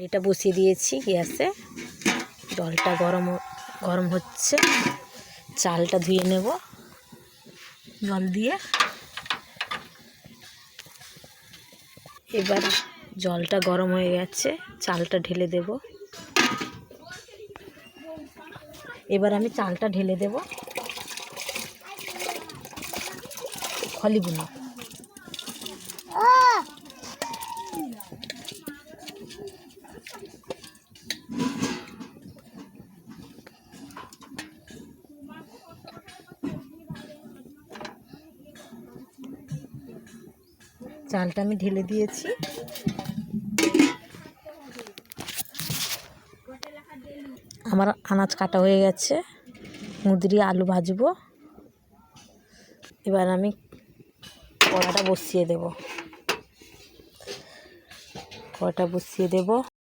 এটা বসিয়ে দিয়েছি গ্যাসে, জলটা গরম হচ্ছে। চালটা ধুয়ে নেব জল দিয়ে। এবার জলটা গরম হয়ে গেছে, চালটা ঢেলে দেব। এবার আমি চালটা ঢেলে দেব। খলি বুনো চালটা আমি ঢেলে দিয়েছি। আমার আনাজ কাটা হয়ে গেছে, মুদরি আলু ভাজবো। এবার আমি কড়াটা বসিয়ে দেব।